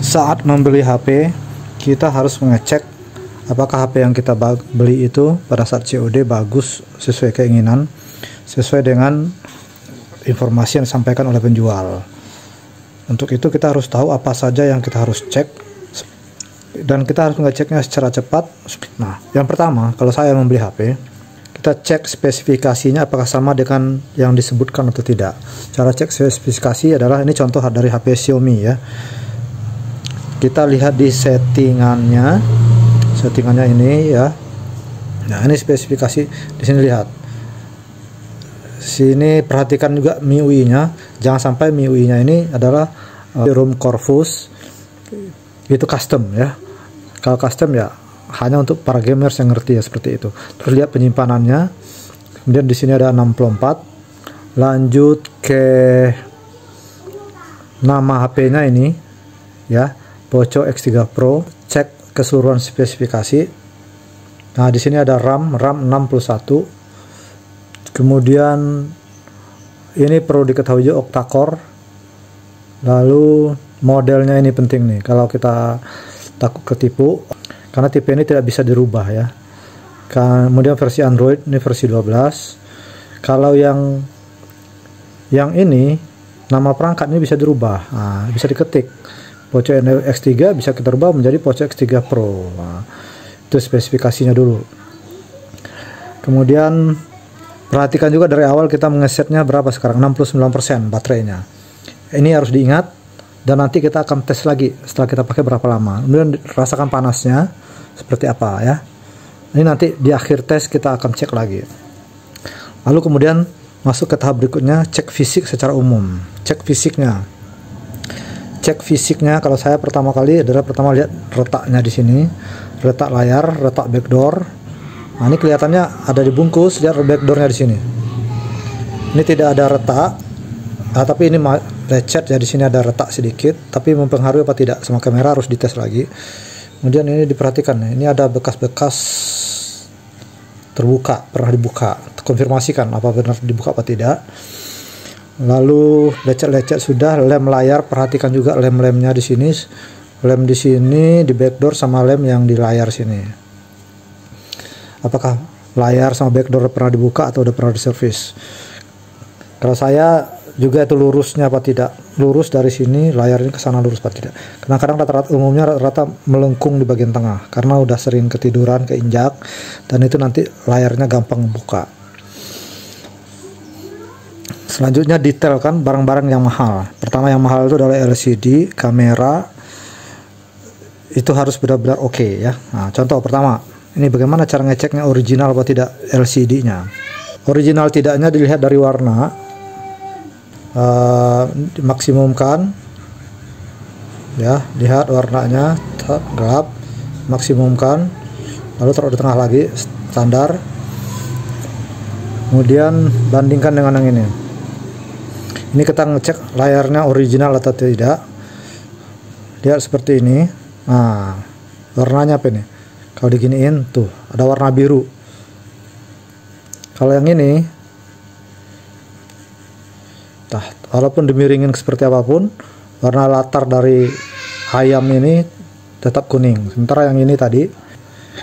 Saat membeli HP, kita harus mengecek apakah HP yang kita beli itu pada saat COD bagus, sesuai keinginan, sesuai dengan informasi yang disampaikan oleh penjual. Untuk itu kita harus tahu apa saja yang kita harus cek, dan kita harus mengeceknya secara cepat. Nah, yang pertama, kalau saya membeli HP, kita cek spesifikasinya apakah sama dengan yang disebutkan atau tidak. Cara cek spesifikasi adalah, ini contoh dari HP Xiaomi ya. Kita lihat di settingannya ini ya. Nah, ini spesifikasi di sini, lihat. Sini perhatikan juga MIUI-nya, jangan sampai MIUI-nya ini adalah ROM Corvus, itu custom ya. Kalau custom ya hanya untuk para gamers yang ngerti ya, seperti itu. Terus lihat penyimpanannya. Kemudian di sini ada 64. Lanjut ke nama HP-nya ini ya, Poco X3 Pro. Cek keseluruhan spesifikasi. Nah, di sini ada RAM 61. Kemudian ini perlu diketahui juga octa-core. Lalu modelnya ini penting nih, kalau kita takut ketipu, karena tipe ini tidak bisa dirubah ya. Kemudian versi Android ini versi 12. Kalau yang ini nama perangkat ini bisa dirubah. Nah, bisa diketik Poco X3, bisa kita rubah menjadi Poco X3 Pro. Nah, itu spesifikasinya dulu. Kemudian perhatikan juga dari awal kita mengesetnya berapa sekarang, 69% baterainya. Ini harus diingat, dan nanti kita akan tes lagi setelah kita pakai berapa lama. Kemudian rasakan panasnya seperti apa ya. Ini nanti di akhir tes kita akan cek lagi. Lalu kemudian masuk ke tahap berikutnya, cek fisik secara umum. Cek fisiknya. Cek fisiknya kalau saya pertama kali adalah lihat retaknya di sini, retak layar, retak backdoor. Nah, ini kelihatannya ada dibungkus, lihat backdoornya di sini. Ini tidak ada retak, tapi ini lecet ya, di sini ada retak sedikit, tapi mempengaruhi apa tidak sama kamera harus dites lagi. Kemudian ini diperhatikan, ini ada bekas-bekas terbuka, pernah dibuka, konfirmasikan apa benar dibuka apa tidak. Lalu lecet-lecet sudah, lem layar perhatikan juga lem-lemnya di sini, lem di sini di backdoor sama lem yang di layar sini. Apakah layar sama backdoor pernah dibuka atau udah pernah diservis? Kalau saya juga itu lurusnya apa tidak, lurus dari sini layarnya ke sana lurus apa tidak. Kadang-kadang rata-rata umumnya rata-rata melengkung di bagian tengah karena udah sering ketiduran, keinjak, dan itu nanti layarnya gampang buka. Selanjutnya detailkan barang-barang yang mahal. Pertama yang mahal itu adalah LCD, kamera, itu harus benar-benar oke ya. Nah, contoh pertama, ini bagaimana cara ngeceknya original atau tidak LCD-nya. Original tidaknya dilihat dari warna. Maksimumkan ya, lihat warnanya gelap, maksimumkan, lalu taruh di tengah lagi standar. Kemudian bandingkan dengan yang ini. Ini kita ngecek layarnya original atau tidak. Lihat seperti ini. Nah, warnanya apa ini? Kalau diginiin tuh ada warna biru. Kalau yang ini, walaupun dimiringin seperti apapun, warna latar dari ayam ini tetap kuning. Sementara yang ini tadi,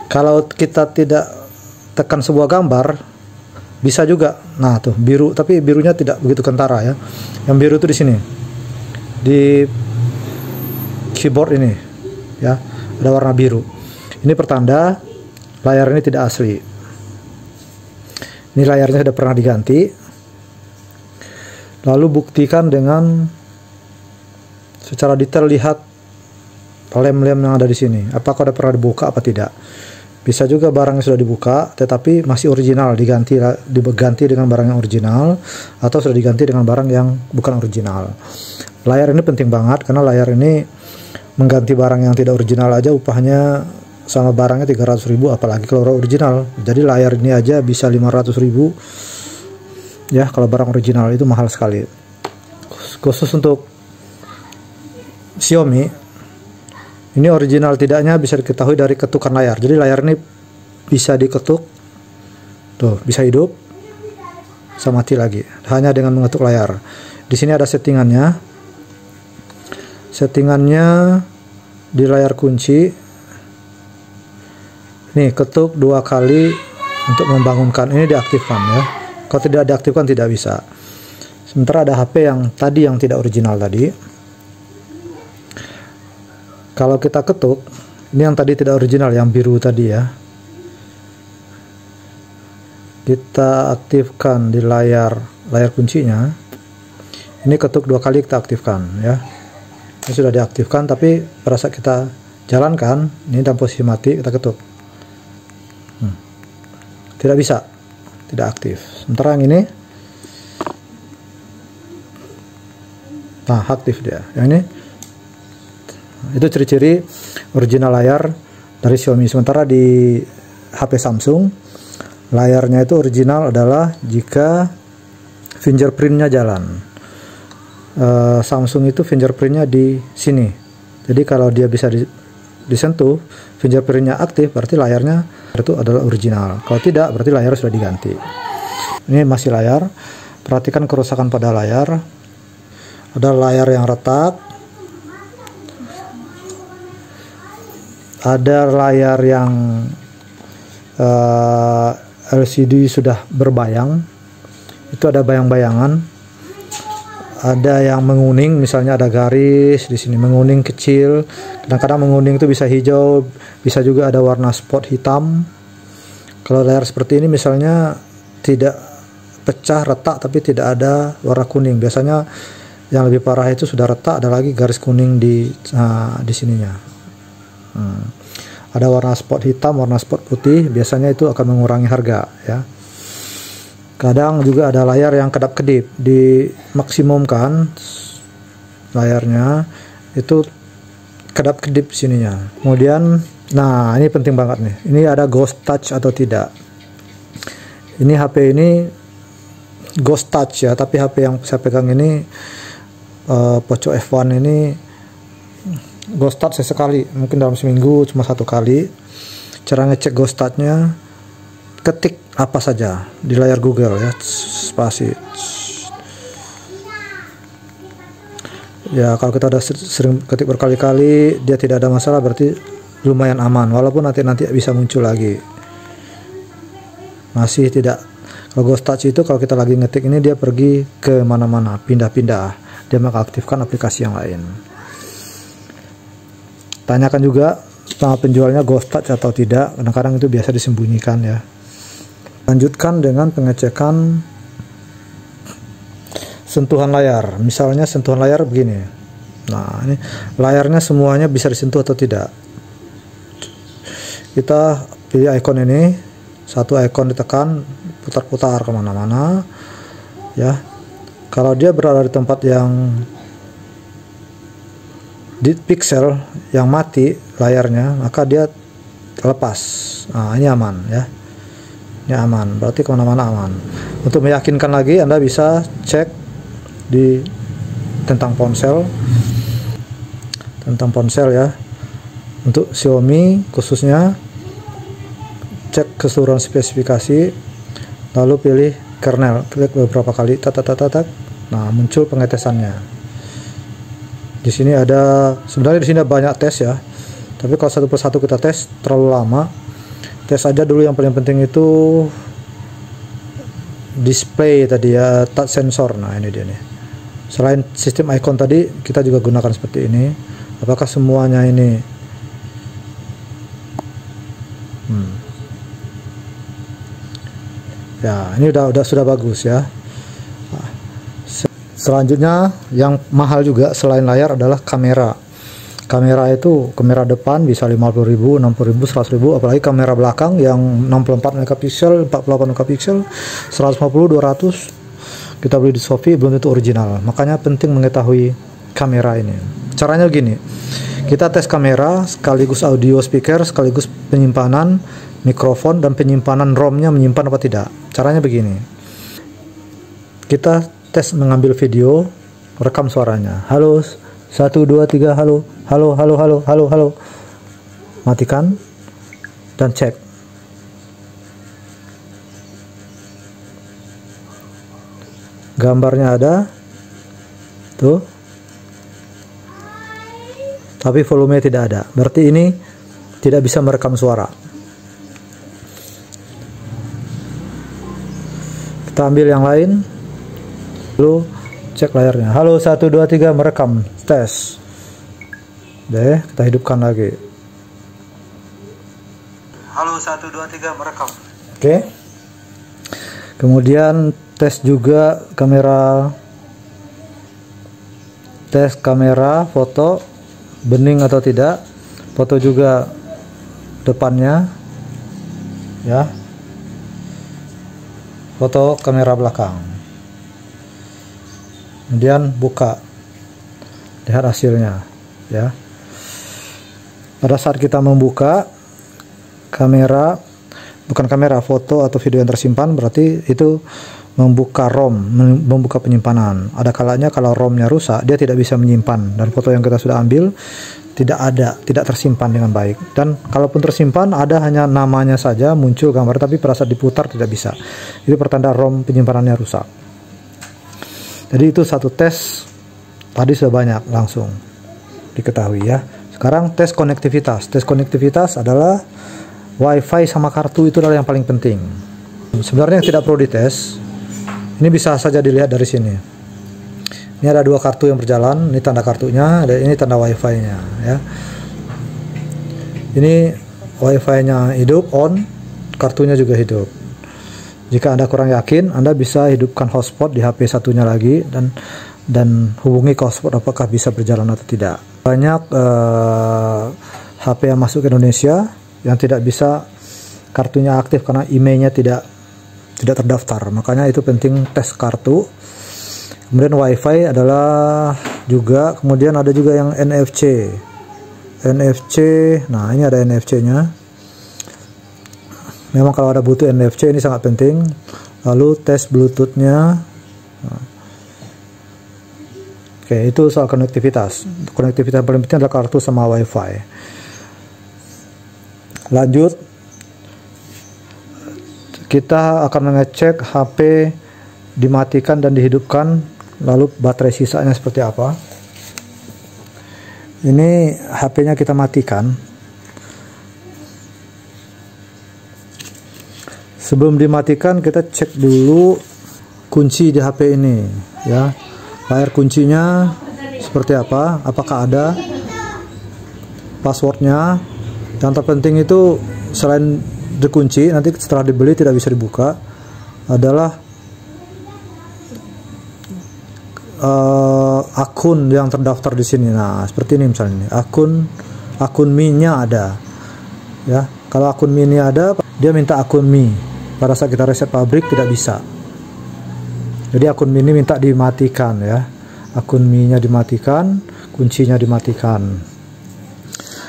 kalau kita tidak tekan sebuah gambar, bisa juga. Nah tuh biru, tapi birunya tidak begitu kentara ya. Yang biru itu di sini, di keyboard ini ya, ada warna biru. Ini pertanda layar ini tidak asli. Ini layarnya sudah pernah diganti. Lalu buktikan dengan secara detail, lihat lem-lem yang ada di sini. Apakah sudah pernah dibuka apa tidak? Bisa juga barang yang sudah dibuka tetapi masih original, diganti dengan barang yang original, atau sudah diganti dengan barang yang bukan original. Layar ini penting banget karena layar ini mengganti barang yang tidak original aja upahnya sama barangnya 300.000, apalagi kalau original. Jadi layar ini aja bisa 500.000 ya, kalau barang original itu mahal sekali. Khusus untuk Xiaomi, ini original tidaknya bisa diketahui dari ketukan layar. Jadi layar ini bisa diketuk, tuh bisa hidup, bisa mati lagi, hanya dengan mengetuk layar. Di sini ada settingannya. Settingannya di layar kunci. Nih, ketuk 2 kali untuk membangunkan. Ini diaktifkan ya. Kalau tidak diaktifkan tidak bisa. Sementara ada HP yang tadi yang tidak original tadi. Kalau kita ketuk, ini yang tadi tidak original, yang biru tadi ya. Kita aktifkan di layar kuncinya. Ini ketuk 2 kali kita aktifkan ya. Ini sudah diaktifkan, tapi pada saat kita jalankan, ini dalam posisi mati, kita ketuk. Tidak bisa, tidak aktif. Sementara yang ini, nah aktif dia. Yang ini, itu ciri-ciri original layar dari Xiaomi. Sementara di HP Samsung, layarnya itu original adalah jika fingerprintnya jalan. Samsung itu fingerprintnya di sini. Jadi kalau dia bisa disentuh, fingerprintnya aktif, berarti layarnya itu adalah original. Kalau tidak, berarti layar sudah diganti. Ini masih layar. Perhatikan kerusakan pada layar. Ada layar yang retak, ada layar yang LCD sudah berbayang, itu ada bayang-bayangan. Ada yang menguning, misalnya ada garis di sini menguning kecil. Kadang-kadang menguning itu bisa hijau, bisa juga ada warna spot hitam. Kalau layar seperti ini misalnya tidak pecah, retak, tapi tidak ada warna kuning. Biasanya yang lebih parah itu sudah retak, ada lagi garis kuning di sininya. Ada warna spot hitam, warna spot putih. Biasanya itu akan mengurangi harga ya. Kadang juga ada layar yang kedap-kedip, dimaksimumkan layarnya itu kedap-kedip sininya. Kemudian, nah ini penting banget nih. Ini ada ghost touch atau tidak. Ini HP ini ghost touch ya, tapi HP yang saya pegang ini Poco F1 ini ghost touch sesekali, mungkin dalam seminggu cuma 1 kali. Cara ngecek ghost touchnya, ketik apa saja di layar Google ya, spasi ya. Kalau kita udah sering ketik berkali-kali dia tidak ada masalah, berarti lumayan aman, walaupun nanti bisa muncul lagi. Masih tidak. Kalau ghost touch itu kalau kita lagi ngetik ini dia pergi ke mana-mana, pindah-pindah, dia mengaktifkan aplikasi yang lain. Tanyakan juga sama penjualnya ghost touch atau tidak, kadang-kadang itu biasa disembunyikan ya. Lanjutkan dengan pengecekan sentuhan layar. Misalnya sentuhan layar begini. Nah, ini layarnya semuanya bisa disentuh atau tidak. Kita pilih icon ini, satu icon ditekan, putar-putar kemana-mana ya. Kalau dia berada di tempat yang di pixel yang mati layarnya, maka dia lepas. Nah, ini aman ya. Ini aman, berarti kemana-mana aman. Untuk meyakinkan lagi, Anda bisa cek di tentang ponsel ya. Untuk Xiaomi khususnya, cek keseluruhan spesifikasi, lalu pilih kernel, klik beberapa kali, nah muncul pengetesannya. Di sini ada, sebenarnya di sini ada banyak tes ya, tapi kalau satu persatu kita tes terlalu lama. Tes aja dulu yang paling penting itu display tadi ya, touch sensor. Nah ini dia nih. Selain sistem icon tadi, kita juga gunakan seperti ini. Apakah semuanya ini ya, ini sudah bagus ya. Selanjutnya yang mahal juga selain layar adalah kamera. Kamera itu, kamera depan bisa 50.000, 60.000, 100.000, apalagi kamera belakang yang 64 megapiksel, 48 megapiksel, 150, 200 kita beli di Shopee, belum tentu original. Makanya penting mengetahui kamera ini. Caranya gini, kita tes kamera sekaligus audio speaker, sekaligus penyimpanan mikrofon dan penyimpanan ROM-nya menyimpan apa tidak. Caranya begini, kita tes mengambil video, rekam suaranya. Halo, 1, 2, 3, halo, halo, halo, halo, halo, halo. Matikan dan cek. Gambarnya ada. Tuh. tapi volume tidak ada, berarti ini tidak bisa merekam suara. Kita ambil yang lain, lalu cek layarnya. Halo 1 2 3 merekam, tes. Deh, kita hidupkan lagi. Halo 1 2 3 merekam. Oke. Kemudian tes juga kamera. Tes kamera foto bening atau tidak. Foto juga depannya. Ya. Foto kamera belakang. Kemudian buka. Lihat hasilnya, ya. Pada saat kita membuka kamera, bukan kamera, foto atau video yang tersimpan, berarti itu membuka ROM, membuka penyimpanan. Ada kalanya kalau ROM-nya rusak, dia tidak bisa menyimpan, dan foto yang kita sudah ambil tidak tersimpan dengan baik. Dan kalaupun tersimpan, ada hanya namanya saja muncul gambar, tapi pada saat diputar tidak bisa. Itu pertanda ROM penyimpanannya rusak. Jadi itu satu tes, tadi sudah banyak langsung diketahui, ya. Sekarang tes konektivitas. Tes konektivitas adalah WiFi sama kartu, itu adalah yang paling penting. Sebenarnya tidak perlu dites. Ini bisa saja dilihat dari sini. Ini ada 2 kartu yang berjalan. Ini tanda kartunya, dan ini tanda WiFi-nya, ya. Ini WiFi-nya hidup, on, kartunya juga hidup. Jika Anda kurang yakin, Anda bisa hidupkan hotspot di HP satunya lagi dan hubungi ke hotspot apakah bisa berjalan atau tidak. Banyak HP yang masuk ke Indonesia yang tidak bisa kartunya aktif karena emailnya tidak terdaftar. Makanya itu penting tes kartu. Kemudian WiFi adalah juga, kemudian ada juga yang NFC. Nah ini ada NFC-nya. Memang kalau ada butuh NFC ini sangat penting. Lalu tes Bluetooth-nya. Oke, itu soal konektivitas. Konektivitas yang paling penting adalah kartu sama WiFi. Lanjut, kita akan mengecek HP dimatikan dan dihidupkan, lalu baterai sisanya seperti apa. Ini HP-nya kita matikan. Sebelum dimatikan, kita cek dulu kunci di HP ini, ya. Layar kuncinya seperti apa, apakah ada passwordnya. Yang terpenting itu selain dikunci, nanti setelah dibeli tidak bisa dibuka, adalah akun yang terdaftar di sini. Nah seperti ini misalnya, akun Mi-nya ada, ya. Kalau akun Mi-nya ada, dia minta akun Mi. Pada saat kita reset pabrik tidak bisa. Jadi akun Mi ini minta dimatikan, ya. Akun Mi-nya dimatikan, kuncinya dimatikan.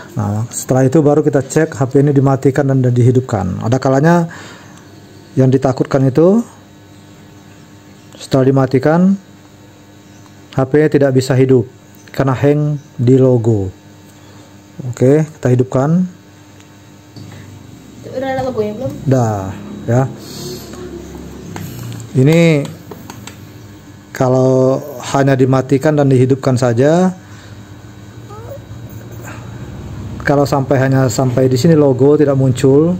Nah, setelah itu baru kita cek HP ini dimatikan dan dihidupkan. Ada kalanya yang ditakutkan itu setelah dimatikan HP-nya tidak bisa hidup karena hang di logo. Oke, kita hidupkan. Udah ada logonya belum? Udah, ya. Ini kalau hanya dimatikan dan dihidupkan saja, kalau sampai di sini logo tidak muncul,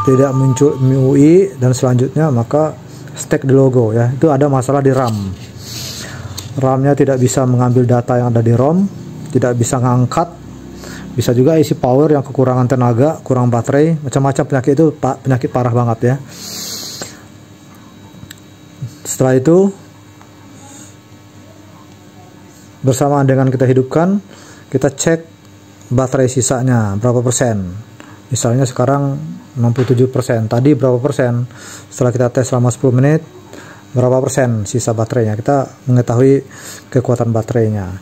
tidak muncul MIUI dan selanjutnya, maka stack di logo, ya. Itu ada masalah di RAM. RAM-nya tidak bisa mengambil data yang ada di ROM, tidak bisa ngangkat, bisa juga isi power yang kekurangan tenaga, kurang baterai, macam-macam penyakit. Itu penyakit parah banget, ya. Setelah itu, bersamaan dengan kita hidupkan, kita cek baterai sisanya berapa persen. Misalnya sekarang 67%, tadi berapa persen. Setelah kita tes selama 10 menit, berapa persen sisa baterainya. Kita mengetahui kekuatan baterainya.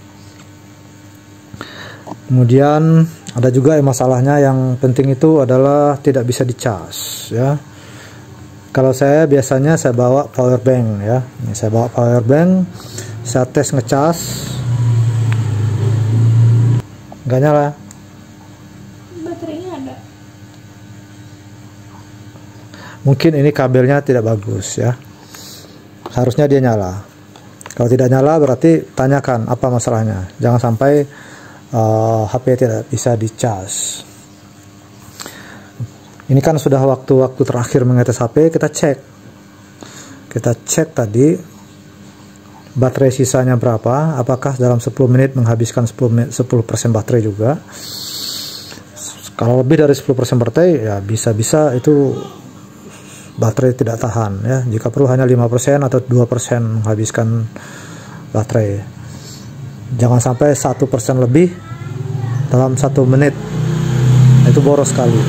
Kemudian ada juga masalahnya yang penting itu adalah tidak bisa dicas, ya. Kalau saya biasanya saya bawa power bank, ya. Ini saya bawa power bank, saya tes ngecas, nggak nyala. Baterainya ada. Mungkin ini kabelnya tidak bagus, ya. Harusnya dia nyala. Kalau tidak nyala berarti tanyakan apa masalahnya. Jangan sampai HP tidak bisa dicas. Ini kan sudah waktu-waktu terakhir mengetes HP, kita cek tadi baterai sisanya berapa, apakah dalam 10 menit menghabiskan 10% baterai juga. Kalau lebih dari 10% baterai ya bisa-bisa itu baterai tidak tahan ya. Jika perlu hanya 5% atau 2% menghabiskan baterai. Jangan sampai 1% lebih dalam 1 menit. Itu boros sekali.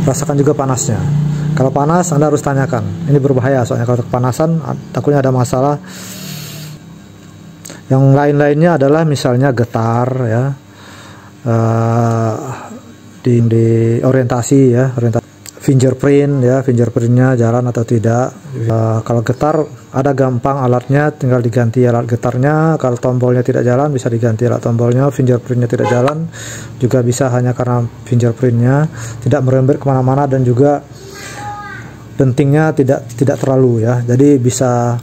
Rasakan juga panasnya. Kalau panas Anda harus tanyakan. Ini berbahaya soalnya kalau kepanasan takutnya ada masalah. Yang lain-lainnya adalah misalnya getar ya. Di orientasi ya, fingerprint ya, fingerprintnya jalan atau tidak. Kalau getar ada gampang alatnya, tinggal diganti alat getarnya. Kalau tombolnya tidak jalan bisa diganti alat tombolnya. Fingerprintnya tidak jalan juga bisa hanya karena fingerprintnya tidak merembet kemana-mana, dan juga pentingnya tidak terlalu ya. Jadi bisa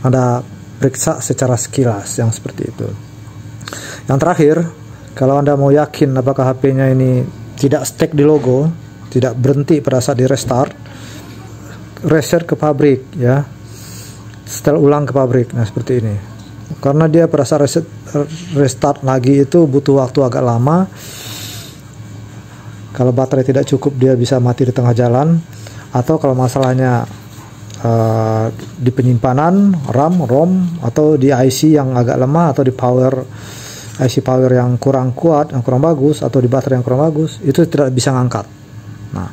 Anda periksa secara sekilas yang seperti itu. Yang terakhir, kalau Anda mau yakin apakah HP-nya ini tidak stuck di logo, tidak berhenti pada saat di restart, reset ke pabrik ya, setel ulang ke pabrik. Nah seperti ini, karena dia pada saat restart lagi itu butuh waktu agak lama. Kalau baterai tidak cukup dia bisa mati di tengah jalan, atau kalau masalahnya di penyimpanan RAM, ROM, atau di IC yang agak lemah, atau di IC power yang kurang kuat, yang kurang bagus, atau di baterai yang kurang bagus, itu tidak bisa ngangkat. Nah,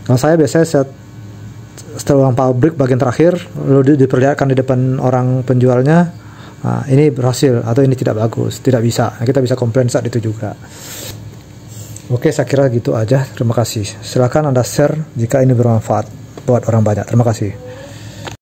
kalau saya biasanya setel ulang pabrik bagian terakhir, lalu diperlihatkan di depan orang penjualnya, nah, ini berhasil atau ini tidak bagus, tidak bisa. Nah, kita bisa komplain saat itu juga. Oke, saya kira gitu aja. Terima kasih. Silakan Anda share jika ini bermanfaat buat orang banyak. Terima kasih.